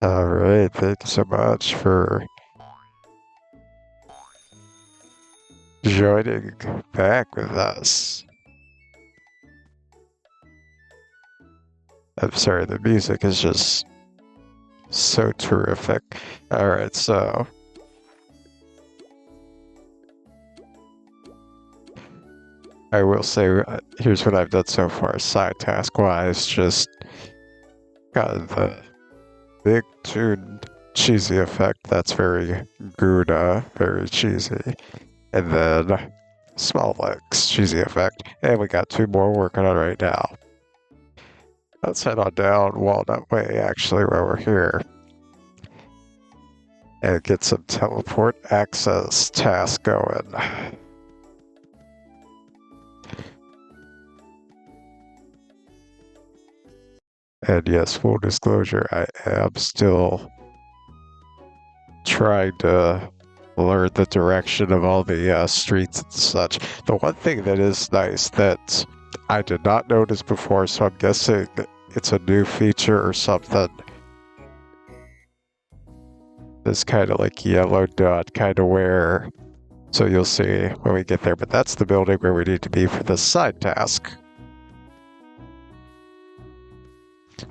All right, thank you so much for joining back with us. I'm sorry, the music is just so terrific. All right, so I will say here's what I've done so far, side task wise, just got the big tune cheesy effect. That's very Gouda, very cheesy. And then small legs, cheesy effect. And we got two more working on right now. Let's head on down Walnut Way, actually, while we're here. And get some teleport access tasks going. And yes, full disclosure, I am still trying to learn the direction of all the streets and such. The one thing that is nice that I did not notice before, so I'm guessing it's a new feature or something. This kind of like yellow dot, kind of where, so you'll see when we get there, but that's the building where we need to be for the side task.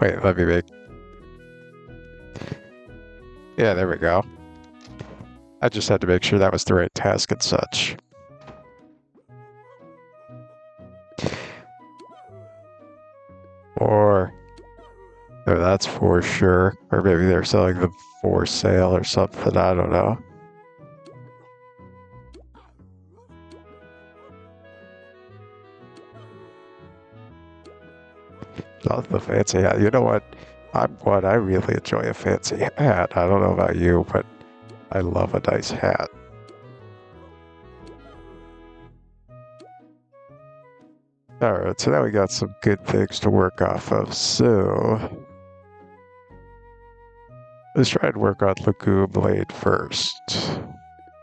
Wait, let me make... Yeah, there we go. I just had to make sure that was the right task and such. Or... No, that's for sure. Or maybe they're selling them for sale or something, I don't know. Not the fancy hat. You know what? I really enjoy a fancy hat. I don't know about you, but I love a nice hat. Alright, so now we got some good things to work off of. So let's try and work on Lagoon Blade first.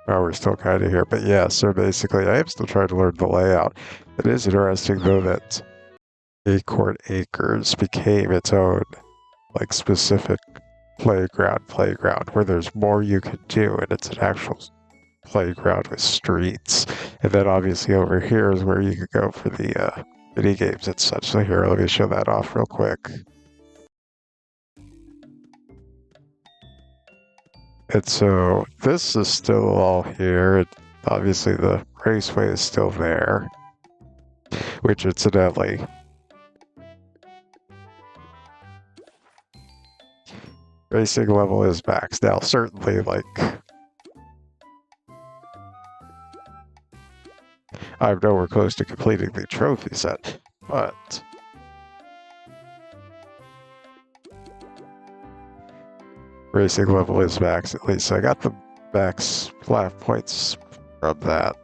Oh, we're still kind of here, but yeah, so basically I am still trying to learn the layout. It is interesting though that Acorn Acres became its own like specific playground where there's more you can do and it's an actual playground with streets. And then obviously over here is where you could go for the mini games and such. So here, let me show that off real quick. And so this is still all here. And obviously the raceway is still there, which incidentally, racing level is maxed now. Certainly, like, I'm nowhere close to completing the trophy set, but racing level is max at least. So I got the max flat points from that.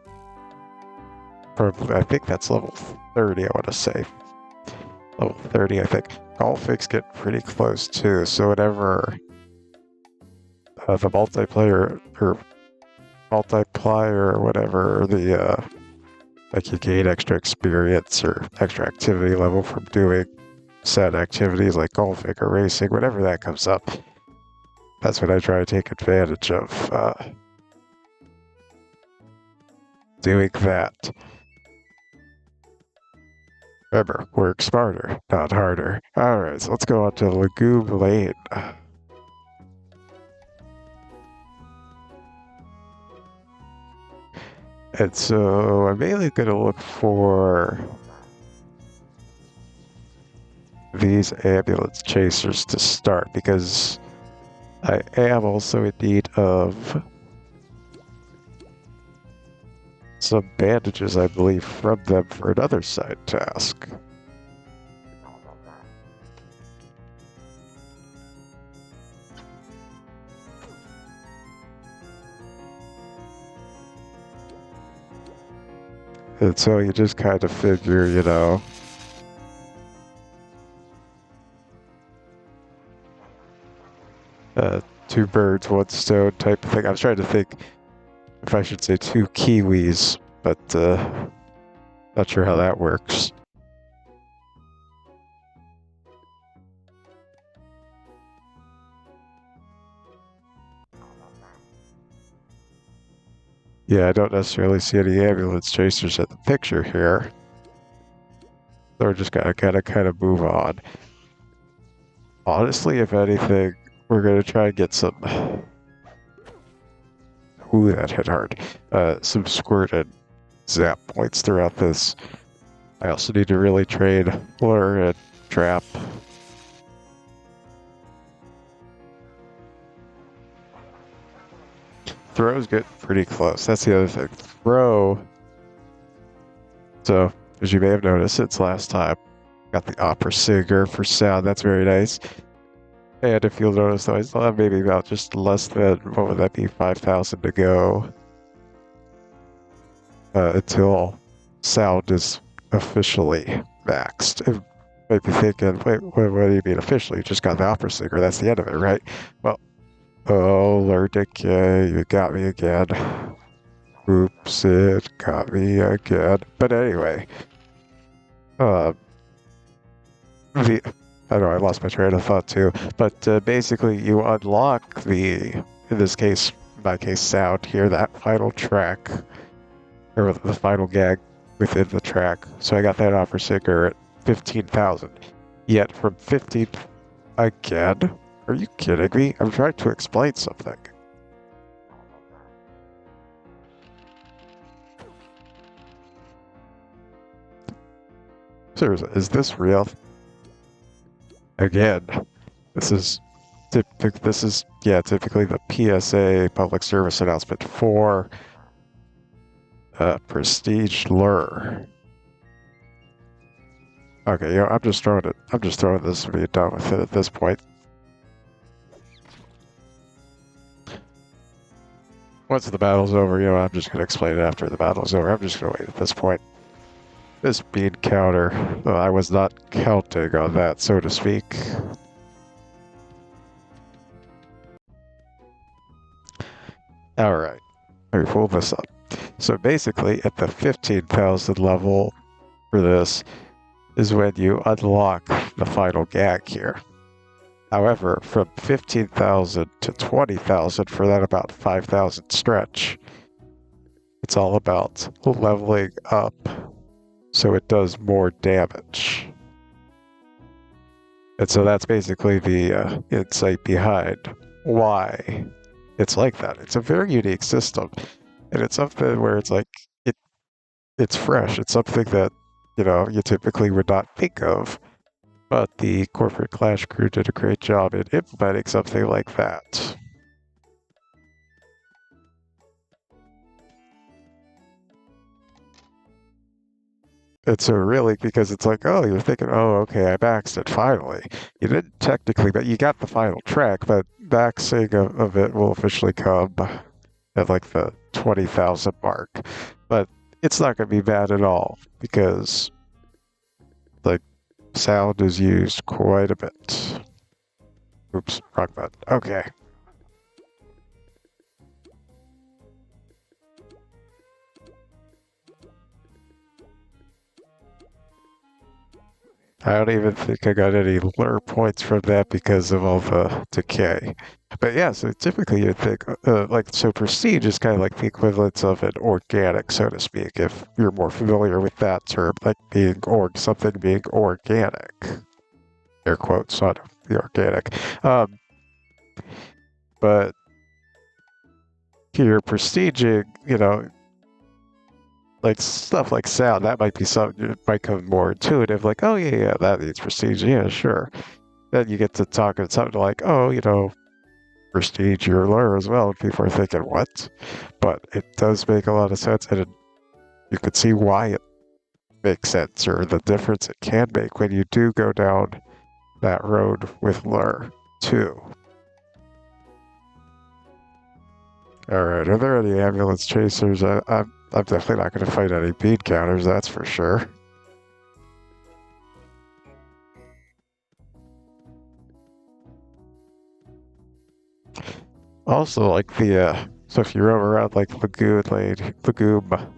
Probably, I think that's level 30, I want to say. Level 30, I think. Golfix get pretty close too, so whenever the multiplayer or whatever, the like you gain extra experience or extra activity level from doing said activities like golfing or racing, whenever that comes up. That's what I try to take advantage of, doing that. Remember, work smarter, not harder. Alright, so let's go on to Lagoon Lane. And so I'm mainly going to look for these ambulance chasers to start because I am also in need of some bandages, I believe, from them for another side task. And so you just kind of figure, you know, two birds, one stone type of thing. I was trying to think if I should say two kiwis, but not sure how that works. Yeah, I don't necessarily see any ambulance chasers in the picture here. So we're just gonna kind of move on. Honestly, if anything, we're gonna try and get some. Ooh, that hit hard. Some squirt and zap points throughout this. I also need to really trade lure and trap. Throw's getting pretty close. That's the other thing. Throw. So, as you may have noticed since last time, got the opera singer for sound. That's very nice. And if you'll notice, though, I still have maybe about just less than, what would that be, 5,000 to go until sound is officially maxed. It might be thinking, wait, what do you mean officially? You just got the opera singer. That's the end of it, right? Well, oh, Lord Decay, you got me again. Oops, it got me again. But anyway, I know I lost my train of thought too, but basically you unlock in my case, sound here, that final track, or the final gag within the track. So I got that offer sticker at 15,000. Yet from 15, again? Are you kidding me? I'm trying to explain something. Seriously, is this real? Again, this is typically the PSA public service announcement for Prestige Lure. Okay, I'm just throwing this to be done with it at this point. Once the battle's over, I'm just gonna explain it after the battle's over. I'm just gonna wait at this point. This bead counter, I was not counting on that, so to speak. Alright, let me pull this up. So basically, at the 15,000 level for this is when you unlock the final gag here. However, from 15,000 to 20,000 for that about 5,000 stretch, it's all about leveling up so it does more damage. And so that's basically the insight behind why it's like that. It's a very unique system, and it's something where it's like it's fresh. It's something that you typically would not think of, but the Corporate Clash crew did a great job in implementing something like that. And so really, because it's like, oh, you're thinking, oh, okay, I maxed it finally. You didn't technically, but you got the final track, but maxing of it will officially come at like the 20,000 mark. But it's not going to be bad at all because like sound is used quite a bit. Oops, wrong button. Okay. I don't even think I got any lure points from that because of all the decay. But yeah, so typically you'd think, so prestige is kind of like the equivalent of an organic, so to speak, if you're more familiar with that term, like something being organic. Air quotes, not the organic. But here, prestiging, like stuff like sound, that might be something that might come more intuitive, like, oh yeah, that needs prestige, yeah, sure. Then you get to talking something like, oh, prestige your lure as well, and people are thinking, what? But it does make a lot of sense, and you can see why it makes sense, or the difference it can make when you do go down that road with lure, too. Alright, are there any ambulance chasers? I'm definitely not going to fight any bead counters, that's for sure. Also, like so if you roam around like Lagoon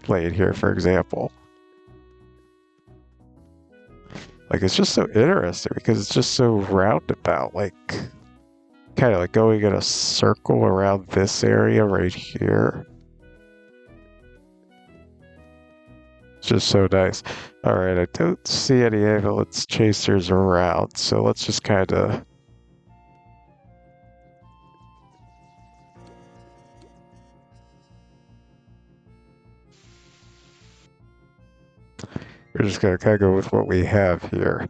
Lane here, for example, like it's just so interesting because it's just so roundabout, like kind of like going in a circle around this area right here. just so nice. All right, I don't see any ambulance chasers around, so let's just kind of... We're just gonna kind of go with what we have here.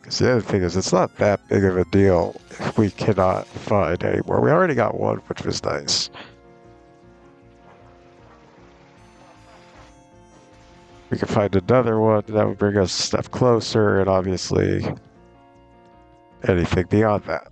Because the other thing is, it's not that big of a deal if we cannot find any more. We already got one, which was nice. We can find another one that would bring us a step closer, and obviously anything beyond that.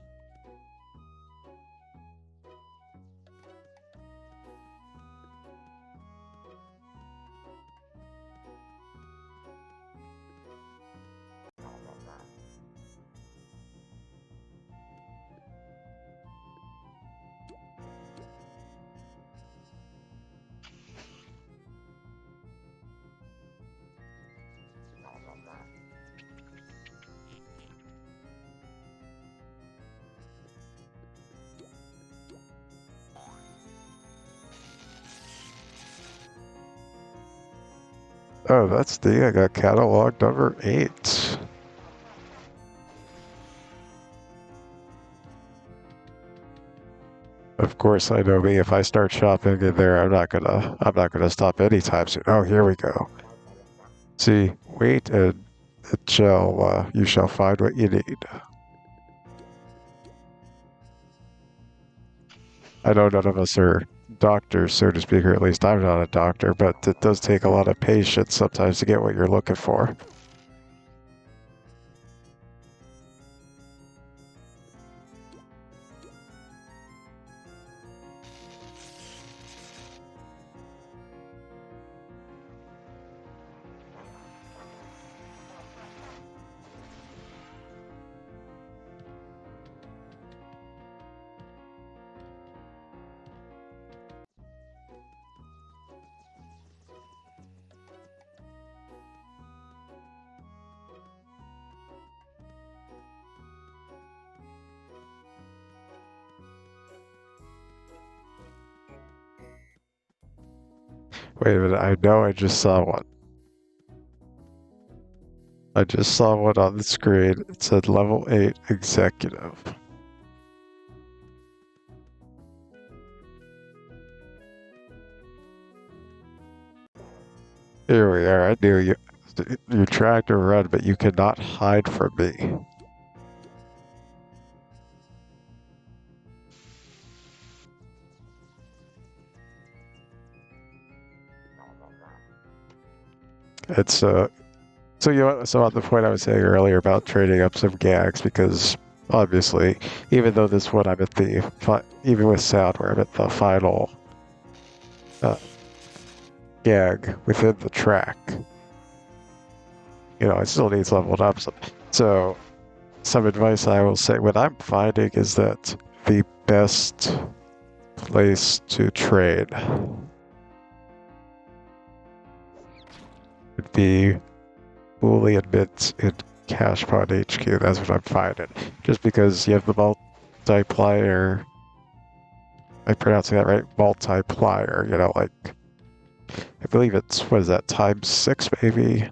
Oh, that's I got catalog number 8. Of course, I know me. If I start shopping in there, I'm not gonna stop anytime soon. Oh, here we go. See, wait, and you shall find what you need. I know none of us are doctors, so to speak, or at least I'm not a doctor, but it does take a lot of patience sometimes to get what you're looking for. Wait a minute, I know I just saw one. I just saw one on the screen. It said level 8 executive. Here we are. I knew you. You tried to run, but you cannot hide from me. It's so on the point I was saying earlier about trading up some gags, because obviously, even though this one I'm at even with sound where I'm at the final gag within the track, it still needs leveled up. So some advice I will say, what I'm finding is that the best place to trade would be Boolean Mint in Cashpot HQ. That's what I'm finding. Just because you have the multiplier. I'm pronouncing that right? Multiplier, I believe it's, what is that, times 6 maybe?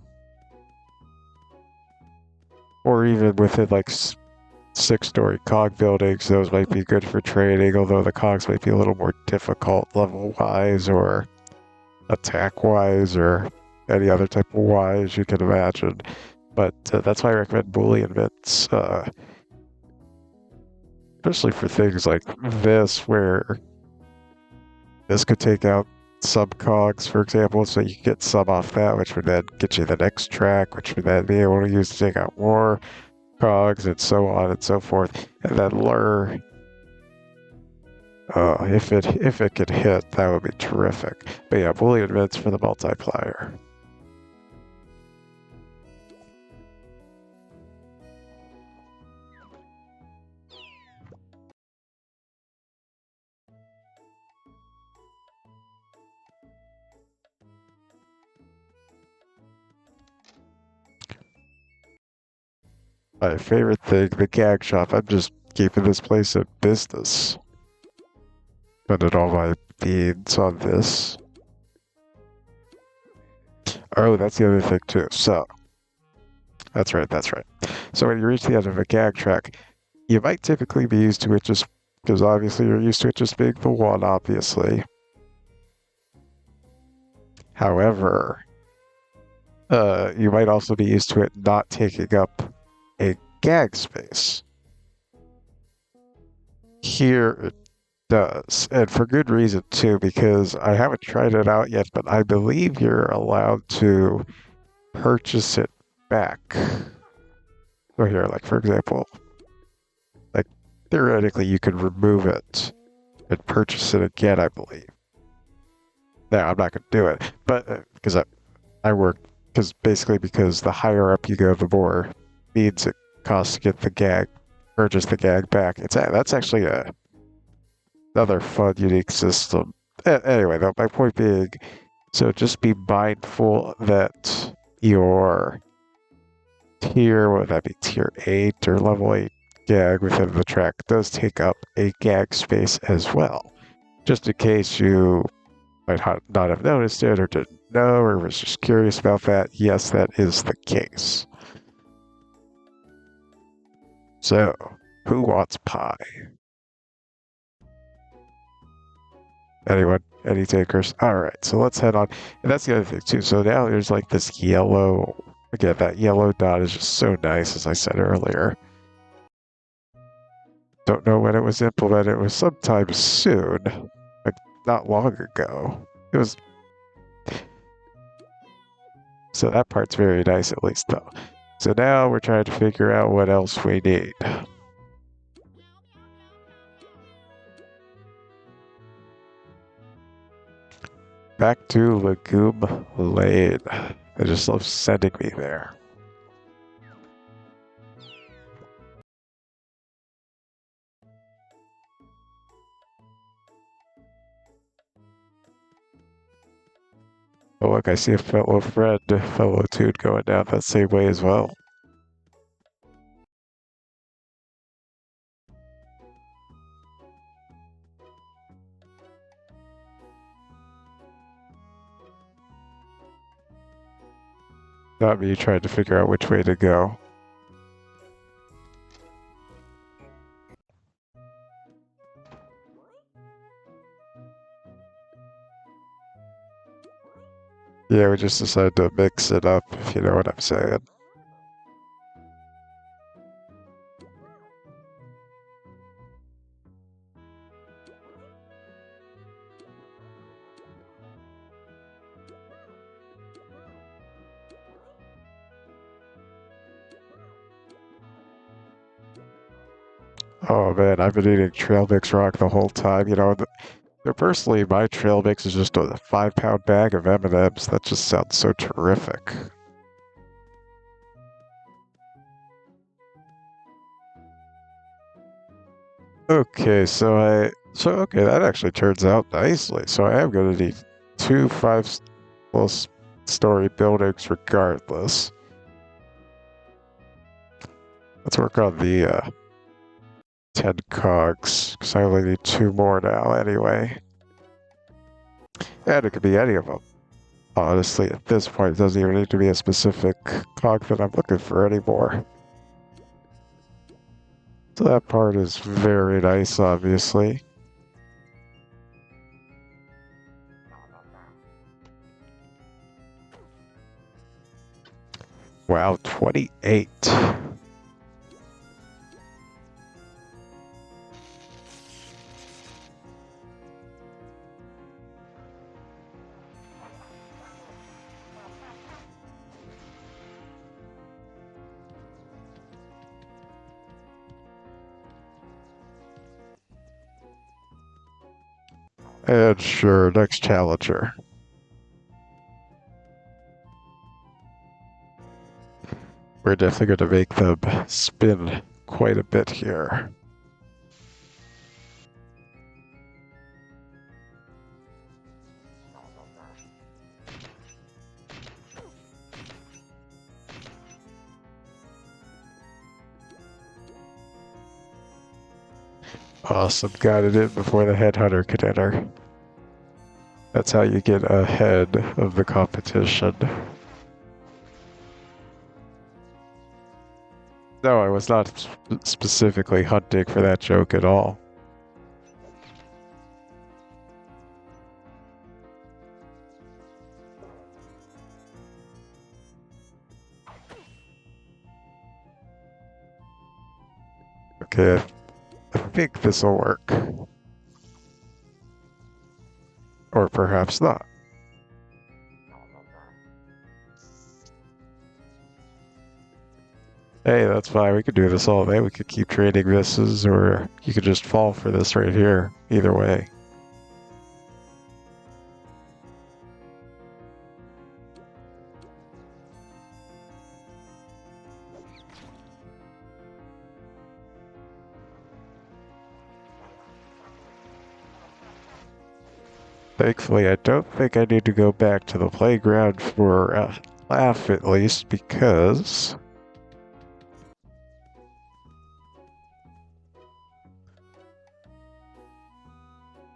Or even within 6-story cog buildings, those might be good for trading, although the cogs might be a little more difficult level-wise or attack-wise or any other type of wise you can imagine. But that's why I recommend Boolean Mints, especially for things like this, where this could take out some cogs, for example, so you get some off that, which would then get you the next track, which would then be able to use to take out more cogs, and so on and so forth. And then lure, if it could hit, that would be terrific. But yeah, Boolean Mints for the multiplier. My favorite thing, the gag shop. I'm just keeping this place in business. spending all my beads on this. Oh, that's the other thing too. So, that's right, that's right. So when you reach the end of a gag track, you might typically be used to it just because obviously you're used to it just being the one, obviously. However, you might also be used to it not taking up a gag space. Here it does, and for good reason too, because I haven't tried it out yet, but I believe you're allowed to purchase it back. So here, like for example, like theoretically you could remove it and purchase it again, I believe. Now I'm not gonna do it, but because I work because the higher up you go, the more beads it costs to get the gag, purchase the gag back. That's actually another fun, unique system. Anyway, though, my point being, so just be mindful that your tier, what would that be, tier 8 or level 8 gag within the track does take up a gag space as well. Just in case you might not have noticed it or didn't know or was just curious about that, yes, that is the case. So, who wants pie? Anyone? Any takers? Alright, so let's head on. And that's the other thing too. So now there's like this yellow, again, that yellow dot is just so nice, as I said earlier. Don't know when it was implemented. It was sometime soon, like not long ago. It was. So that part's very nice, at least, though. So now we're trying to figure out what else we need. Back to Legume Lane. I just love sending me there. Oh, look, I see a fellow friend, fellow Toon going down that same way as well. Not me trying to figure out which way to go. Yeah, we just decided to mix it up, if you know what I'm saying. Oh man, I've been eating trail mix rock the whole time. You know, personally, my trail mix is just a 5-pound bag of M&Ms. That just sounds so terrific. Okay, okay, that actually turns out nicely. So I am going to need 2 5-story buildings regardless. Let's work on the 10 cogs, because I only need 2 more now anyway. And it could be any of them. Honestly, at this point, it doesn't even need to be a specific cog that I'm looking for anymore. So that part is very nice, obviously. Wow, 28. And sure, next challenger. We're definitely going to make them spin quite a bit here. Awesome, got it in before the headhunter could enter. That's how you get ahead of the competition. No, I was not specifically hunting for that joke at all. Okay, I think this will work. Or perhaps not. Hey, that's fine. We could do this all day. We could keep trading misses, or you could just fall for this right here. Either way. Thankfully, I don't think I need to go back to the playground for a laugh, at least, because...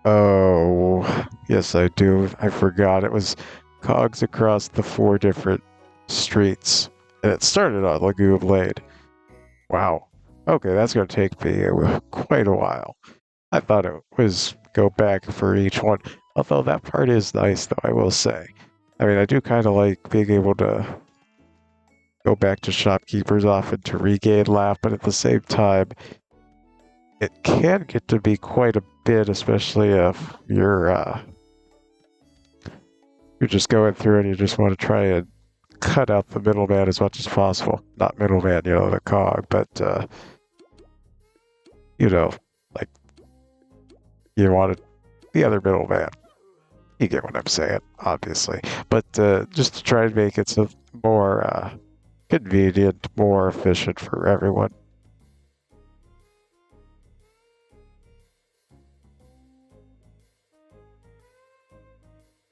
Oh, yes, I do. I forgot. It was cogs across the 4 different streets. And it started on Lagoon Blade. Wow. Okay, that's going to take me quite a while. I thought it was go back for each one. Although that part is nice, though, I will say. I mean, I do kind of like being able to go back to shopkeepers often to regain laugh, but at the same time, it can get to be quite a bit, especially if you're just going through and you just want to try and cut out the middleman as much as possible. Not middleman, the cog, but you know, like you wanted the other middleman. You get what I'm saying, obviously. But just to try and make it so more convenient, more efficient for everyone.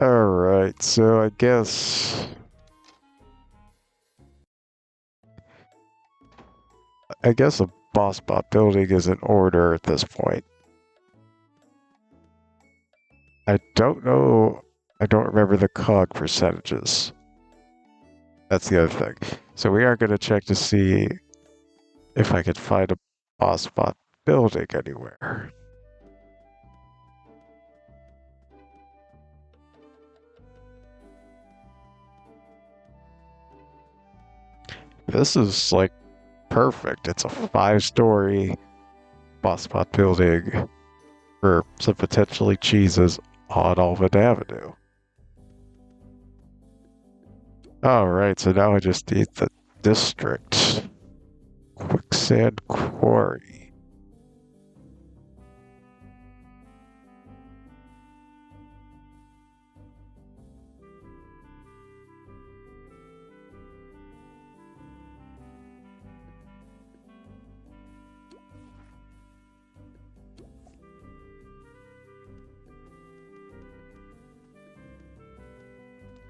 Alright, so I guess a boss bot building is in order at this point. I don't know. I don't remember the cog percentages. That's the other thing. So we are going to check to see if I could find a boss bot building anywhere. This is like perfect. It's a 5-story boss bot building for some potentially cheeses on Alvin Avenue. Alright, so now I just need the district. Quicksand Quarry.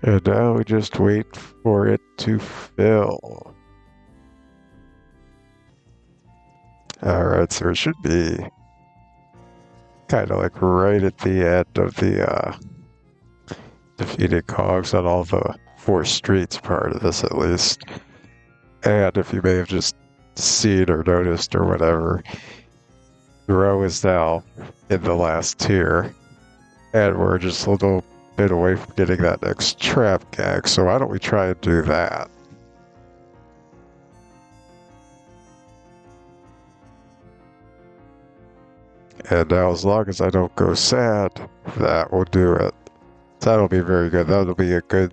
And now we just wait for it to fill. Alright, so it should be kind of like right at the end of the defeated cogs on all the 4 streets part of this, at least. And if you may have just seen or noticed or whatever, the row is now in the last tier, and we're just a little bit away from getting that next trap gag, so why don't we try and do that? And now, as long as I don't go sad, that will do it. That'll be very good. That'll be a good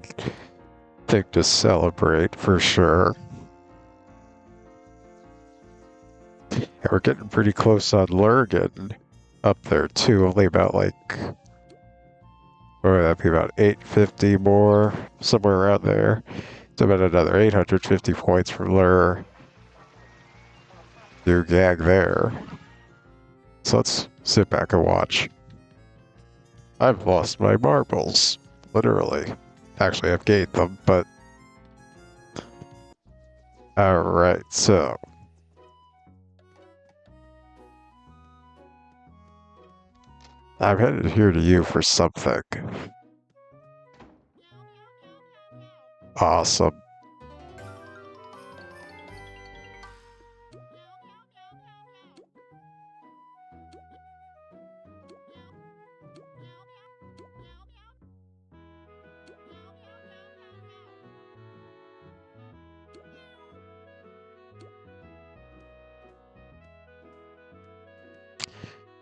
thing to celebrate, for sure. And we're getting pretty close on Lurgan up there, too. Only about, like, what would that be, about 850 more? Somewhere around there. It's about another 850 points from Lur. New gag there. So let's sit back and watch. I've lost my marbles. Literally. Actually, I've gained them, but... Alright, so... I'm headed here to you for something. Awesome.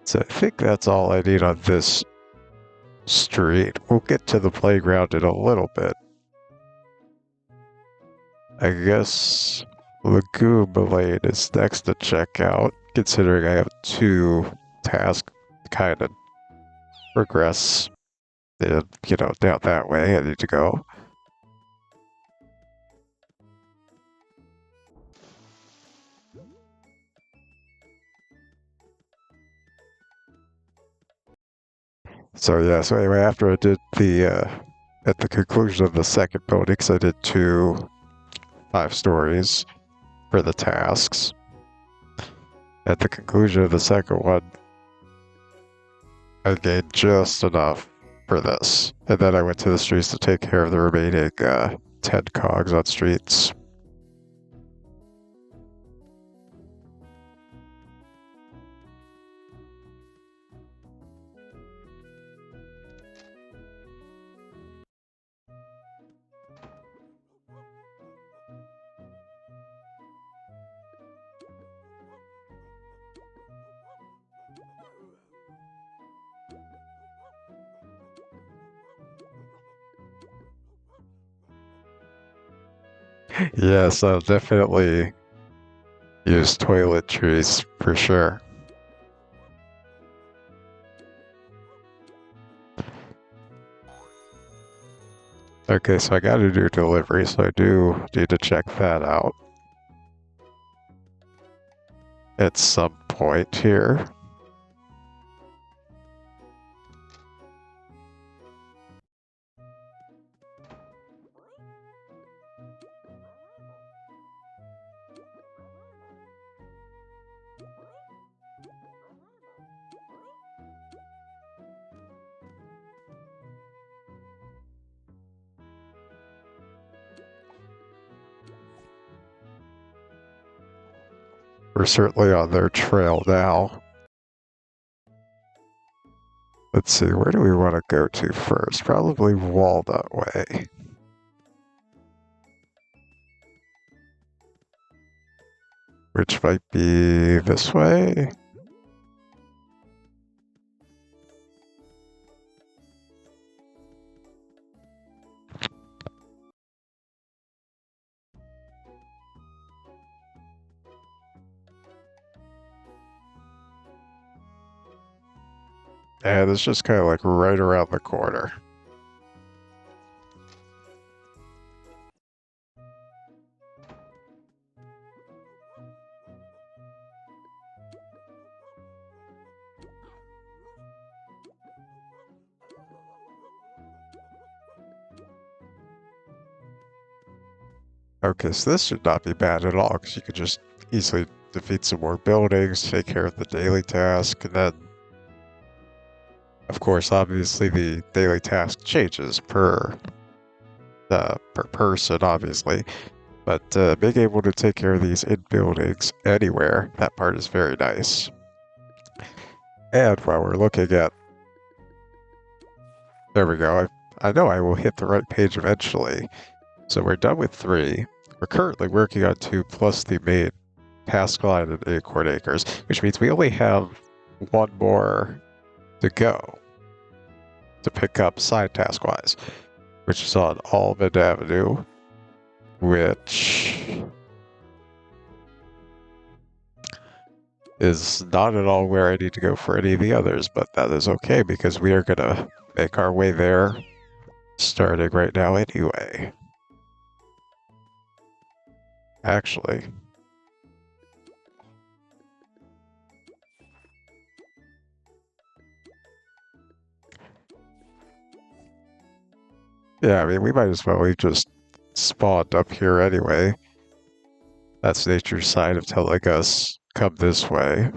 So I think that's all I need on this street. We'll get to the playground in a little bit. I guess Lagoon Lane is next to check out, considering I have two tasks to kind of progress and, down that way I need to go. So yeah, so anyway, after I did at the conclusion of the second building, 'cause I did two 5 stories for the tasks. At the conclusion of the second one, I gained just enough for this. And then I went to the streets to take care of the remaining 10 cogs on streets. Yes, I'll definitely use toiletries for sure. Okay, so I gotta do delivery, so I do need to check that out at some point here. We're certainly on their trail now. Let's see, where do we want to go to first? Probably Walnut Way. Which might be this way? And it's just kind of like right around the corner. Okay, so this should not be bad at all, because you could just easily defeat some more buildings, take care of the daily task, and then, of course, obviously the daily task changes per person, obviously. But being able to take care of these in buildings anywhere, that part is very nice. And while we're looking at, there we go. I know I will hit the right page eventually. So we're done with 3. We're currently working on 2 plus the main task line in Acorn Acres, which means we only have 1 more to go to pick up side task-wise, which is on Almond Avenue, which is not at all where I need to go for any of the others, but that is okay because we are going to make our way there starting right now anyway. Actually, yeah, I mean, we might as well. We've just spawned up here anyway. That's nature's side of telling us, come this way.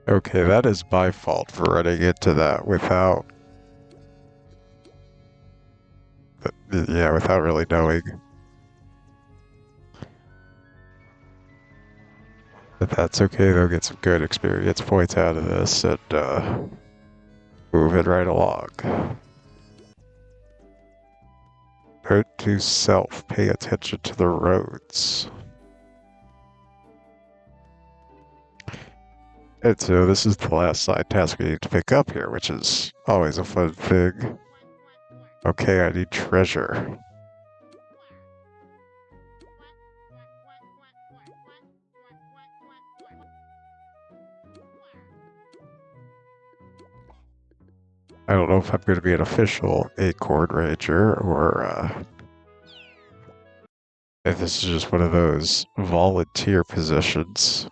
Okay, that is my fault for running into that without... Yeah, without really knowing. But that's okay, they'll get some good experience points out of this and move it right along. Note to self, pay attention to the roads. And so this is the last side task we need to pick up here, which is always a fun thing. Okay, I need treasure. I don't know if I'm going to be an official A-Corny Ranger or if this is just one of those volunteer positions.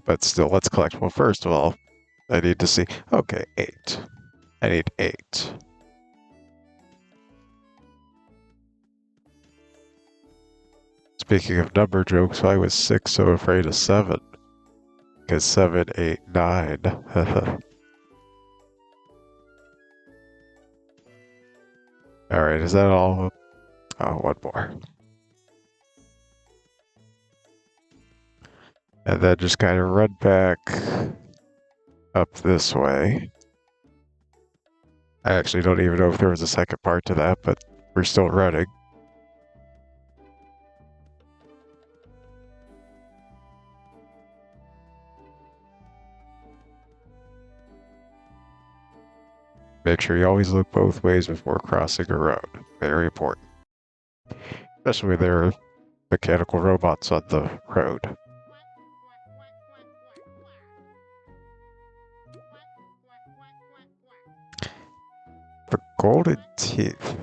But still, let's collect. Well, first of all, I need to see. Okay, 8. I need 8. Speaking of number jokes, I was 6, so afraid of 7. Because 7, 8, 9. Alright, is that all? Oh, one more. And then just kind of run back up this way. I actually don't even know if there was a second part to that, but we're still running. Make sure you always look both ways before crossing a road. Very important. Especially when there are mechanical robots on the road. The golden teeth.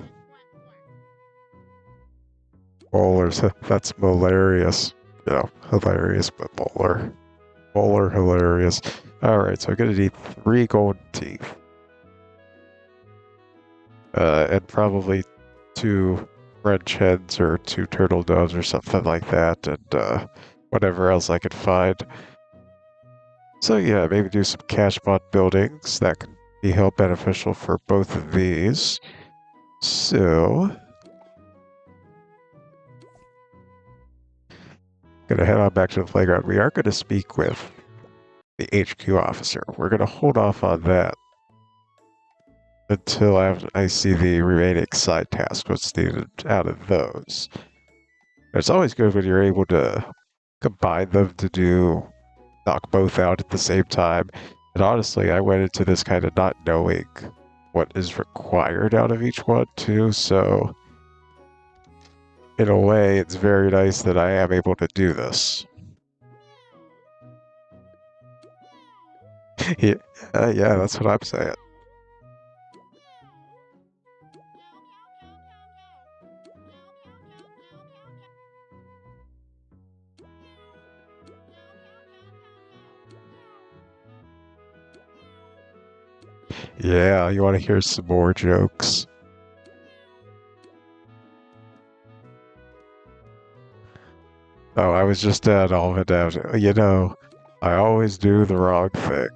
Molars, that's hilarious. You know, hilarious, but molar. Molar hilarious. Alright, so I'm gonna need 3 golden teeth. And probably 2 French hens or 2 turtle doves or something like that, and whatever else I could find. So yeah, maybe do some cash bond buildings. That can be help beneficial for both of these. So gonna head on back to the playground. We are gonna speak with the HQ officer. We're gonna hold off on that until I see the remaining side tasks, what's needed out of those. It's always good when you're able to combine them to knock both out at the same time. And honestly, I went into this kind of not knowing what is required out of each one too, so in a way, it's very nice that I am able to do this. Yeah, yeah, that's what I'm saying. Yeah, you want to hear some more jokes? Oh, I was just at Alvin Avenue. You know, I always do the wrong thing.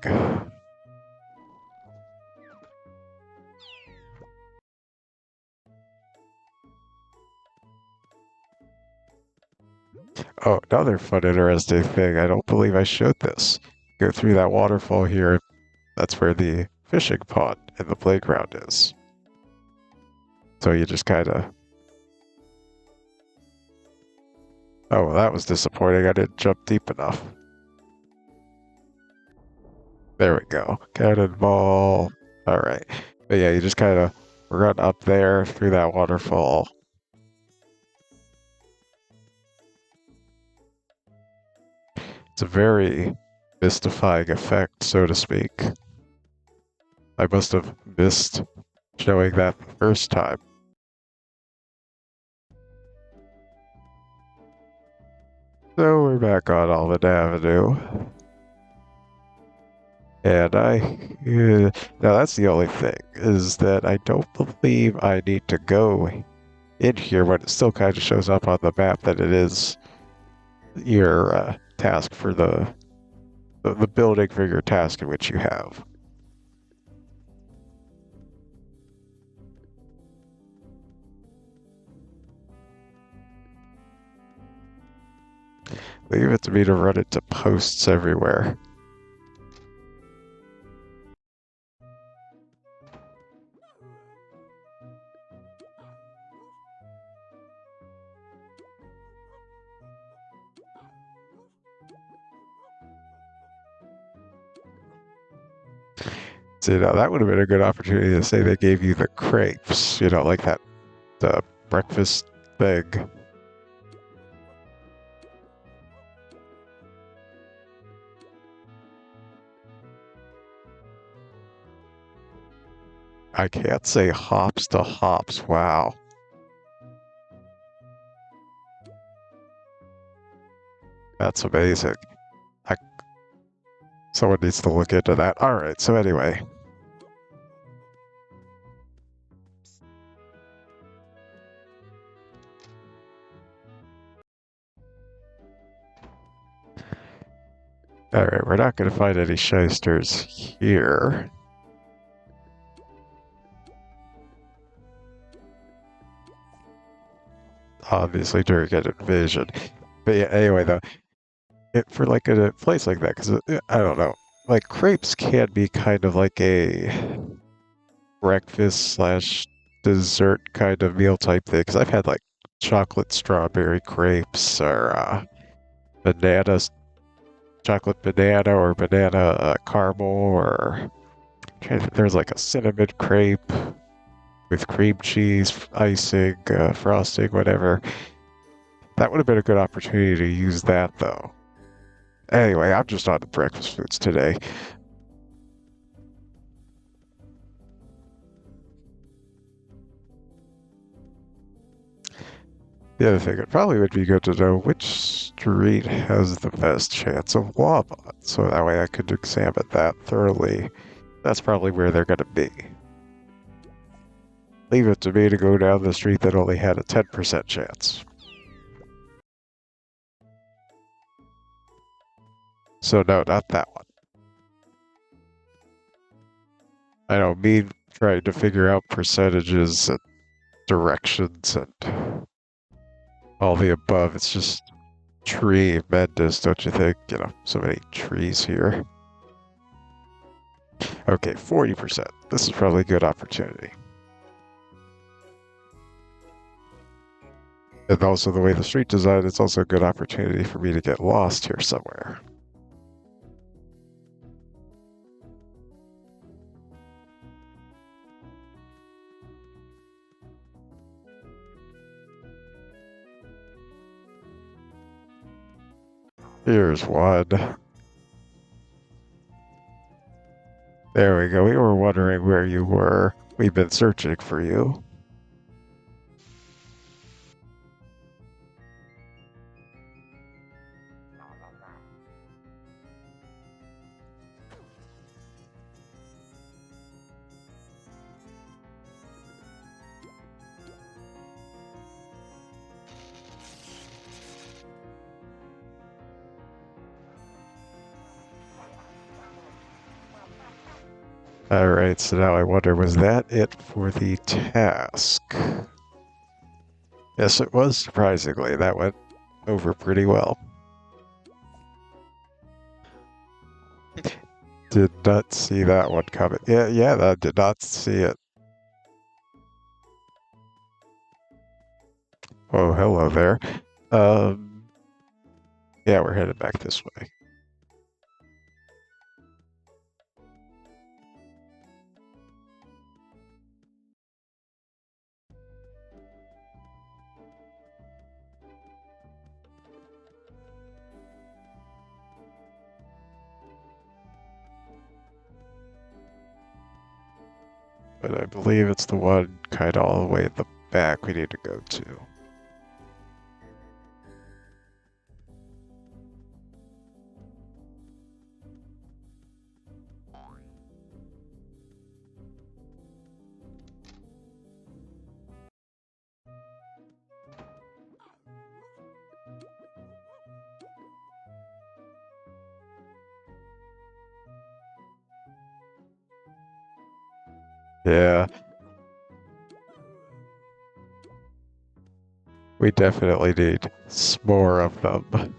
Oh, another fun, interesting thing. I don't believe I showed this. Go through that waterfall here. That's where the fishing pond in the playground is. So you just kind of... Oh, well, that was disappointing. I didn't jump deep enough. There we go. Cannonball. Alright. But yeah, you just kind of run up there through that waterfall. It's a very mystifying effect, so to speak. I must have missed showing that the first time. So we're back on Alvin Avenue. And now that's the only thing, is that I don't believe I need to go in here, but it still kind of shows up on the map that it is your task for the building for your task in which you have. Leave it to me to run it to posts everywhere. So, that would have been a good opportunity to say they gave you the crepes, like that breakfast thing. I can't say hops to hops. Wow. That's amazing. I, Someone needs to look into that. All right, so anyway. All right, we're not going to find any shysters here. Obviously during an invasion. But yeah, anyway, though, for like a place like that, because I don't know, like crepes can be kind of like a breakfast slash dessert kind of meal type thing. Because I've had like chocolate strawberry crepes or banana chocolate banana or banana caramel or there's like a cinnamon crepe with cream cheese, icing, frosting, whatever. That would have been a good opportunity to use that, though. Anyway, I'm just on the breakfast foods today. The other thing, it probably would be good to know which street has the best chance of lava, so that way I could examine that thoroughly. That's probably where they're going to be. Leave it to me to go down the street that only had a 10% chance. So no, not that one. I don't mean trying to figure out percentages and directions and all the above. It's just tremendous, don't you think? So many trees here. Okay, 40%. This is probably a good opportunity. And also the way the street designed, it's also a good opportunity for me to get lost here somewhere. Here's one. There we go. We were wondering where you were. We've been searching for you. Alright, so now I wonder, was that it for the task? Yes, it was, surprisingly. That went over pretty well. Did not see that one coming. Yeah, I did not see it. Oh, hello there. Yeah, we're headed back this way. But I believe it's the one kind of all the way in the back we need to go to. Yeah, we definitely need more of them.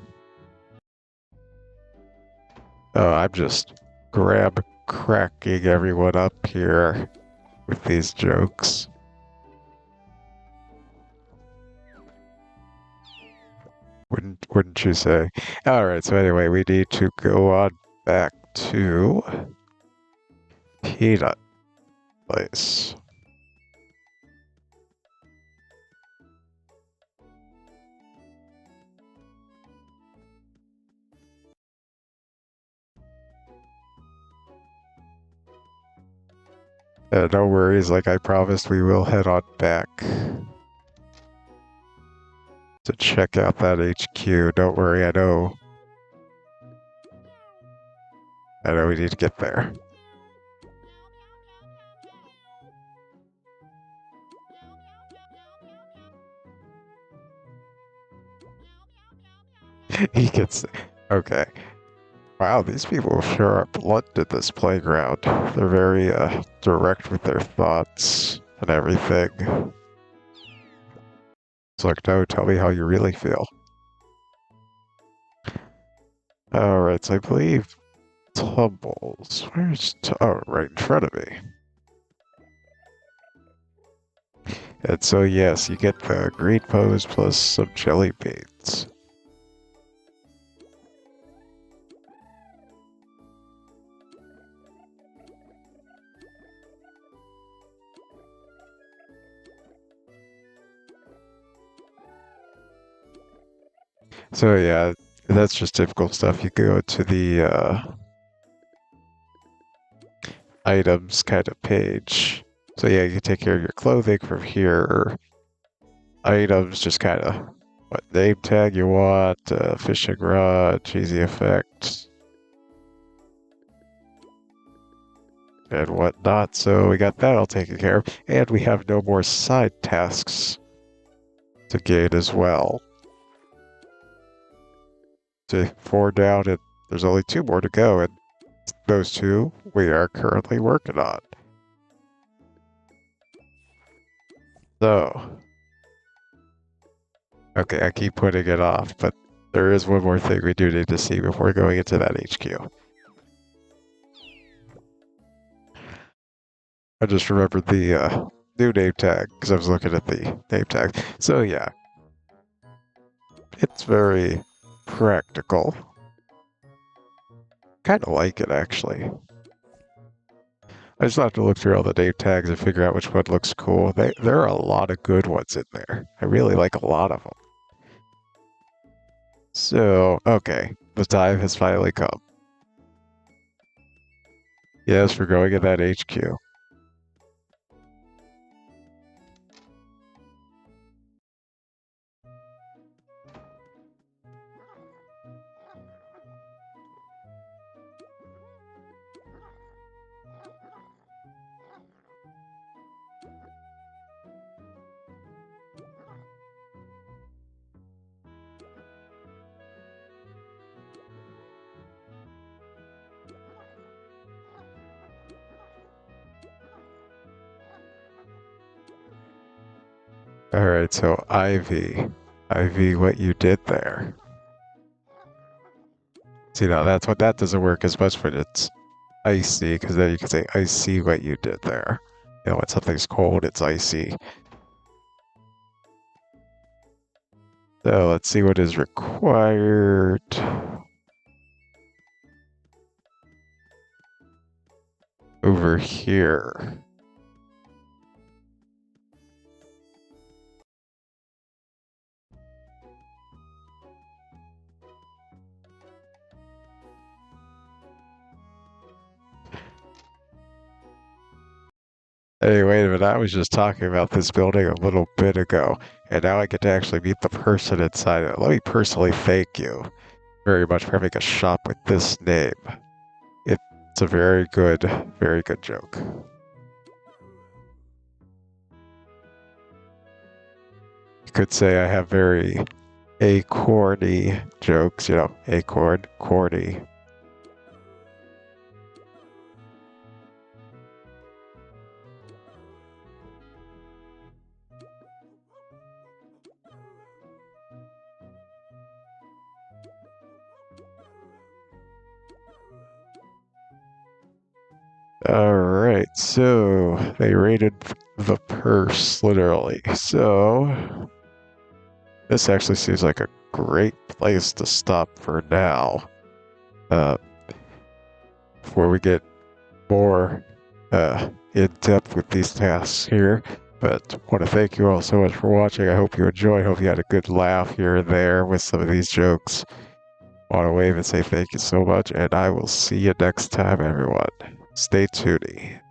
Oh, I'm just grab cracking everyone up here with these jokes. Wouldn't you say? All right, so anyway, we need to go on back to Peanut Place. No worries, like I promised, we will head on back to check out that HQ. Don't worry, I know we need to get there. He gets, okay. Wow, these people sure are blunt at this playground. They're very direct with their thoughts and everything. It's like, no, tell me how you really feel. Alright, so I believe Tumbles. Oh, right in front of me. And so, yes, you get the green pose plus some jelly beans. So, yeah, that's just typical stuff. You go to the items kind of page. So, yeah, you take care of your clothing from here. Items, just kind of what name tag you want, fishing rod, cheesy effect, and whatnot. So we got that all taken care of, and we have no more side tasks to gain as well. So 4 down, and there's only 2 more to go, and those 2 we are currently working on. So, okay, I keep putting it off, but there is one more thing we do need to see before going into that HQ. I just remembered the new name tag because I was looking at the name tag. So yeah, it's very practical. Kind of like it actually. I just have to look through all the name tags and figure out which one looks cool. There are a lot of good ones in there. I really like a lot of them. So, okay, the time has finally come. Yes, we're going in that HQ. Alright, so Ivy. Ivy, what you did there. See, now that doesn't work as much when it's icy, because then you can say, I see what you did there. You know, when something's cold, it's icy. So let's see what is required. Over here. Hey, wait a minute, I was just talking about this building a little bit ago, and now I get to actually meet the person inside it. Let me personally thank you very much for having a shop with this name. It's a very good joke. You could say I have very A-Corny jokes, you know, acorn, corny. Alright, so they raided the purse, literally. So, this actually seems like a great place to stop for now. Uh, before we get more in depth with these tasks here. But want to thank you all so much for watching. I hope you enjoyed. Hope you had a good laugh here and there with some of these jokes. Want to wave and say thank you so much, and I will see you next time, everyone. Stay tuned.